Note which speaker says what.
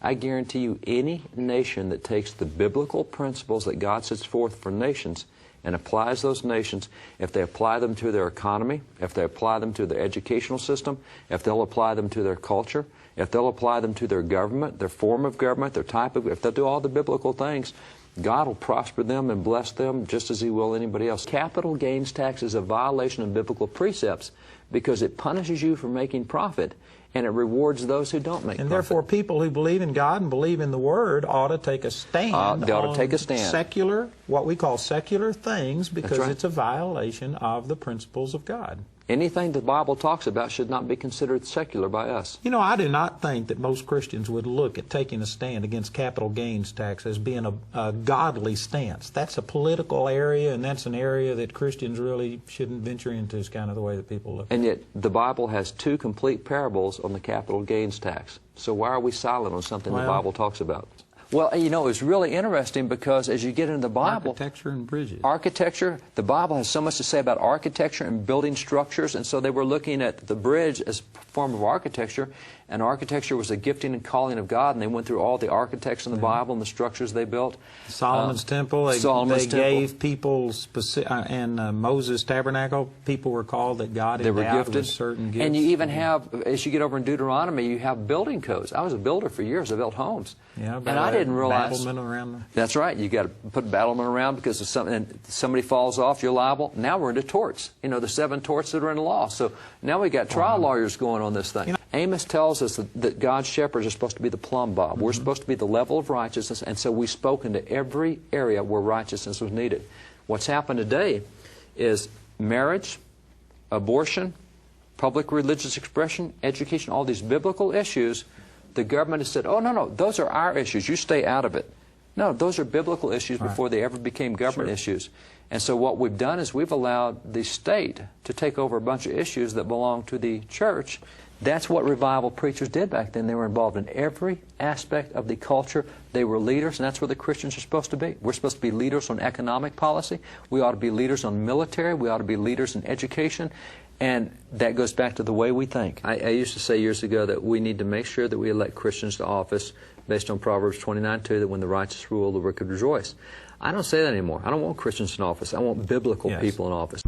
Speaker 1: I guarantee you any nation that takes the biblical principles that God sets forth for nations and applies those nations, if they apply them to their economy, if they apply them to their educational system, if they'll apply them to their culture, if they'll apply them to their government, their form of government, their type of, if they'll do all the biblical things, God will prosper them and bless them just as He will anybody else. Capital gains tax is a violation of biblical precepts because it punishes you for making profit and it rewards those who don't make profit.
Speaker 2: And therefore people who believe in God and believe in the Word ought to take a stand
Speaker 1: they ought to take a stand.
Speaker 2: Secular, what we call secular things, because
Speaker 1: That's right.
Speaker 2: it's a violation of the principles of God.
Speaker 1: Anything the Bible talks about should not be considered secular by us.
Speaker 2: You know, I do not think that most Christians would look at taking a stand against capital gains tax as being a godly stance. That's a political area, and that's an area that Christians really shouldn't venture into, is kind of the way that people look.
Speaker 1: And yet the Bible has 2 complete parables on the capital gains tax. So why are we silent on something the Bible talks about? Well, you know, it's really interesting because as you get into the Bible...
Speaker 2: Architecture and bridges.
Speaker 1: Architecture, the Bible has so much to say about architecture and building structures, and so they were looking at the bridge as a form of architecture, and architecture was a gifting and calling of God, and they went through all the architects in the Bible and the structures they built.
Speaker 2: Solomon's Temple, they gave people, and Moses' tabernacle, people were called that God endowed with certain gifts.
Speaker 1: And you even have, as you get over in Deuteronomy, you have building codes. I was a builder for years. I built homes.
Speaker 2: Yeah,
Speaker 1: and I didn't realize...
Speaker 2: Battlement around them.
Speaker 1: That's right. You got to put battlement around because if somebody falls off, you're liable. Now we're into torts. You know, the 7 torts that are in the law. So now we got trial lawyers going on this thing. You know, Amos tells us that God's shepherds are supposed to be the plumb bob. We're supposed to be the level of righteousness, and so we spoke into every area where righteousness was needed. What's happened today is marriage, abortion, public religious expression, education, all these biblical issues. The government has said, oh, no, those are our issues. You stay out of it. No, those are biblical issues before they ever became government issues. And so what we've done is we've allowed the state to take over a bunch of issues that belong to the church. That's what revival preachers did back then. They were involved in every aspect of the culture. They were leaders, and that's where the Christians are supposed to be. We're supposed to be leaders on economic policy. We ought to be leaders on military. We ought to be leaders in education. And that goes back to the way we think. I used to say years ago that we need to make sure that we elect Christians to office based on Proverbs 29:2, that when the righteous rule, the wicked rejoice. I don't say that anymore. I don't want Christians in office. I want biblical people in office.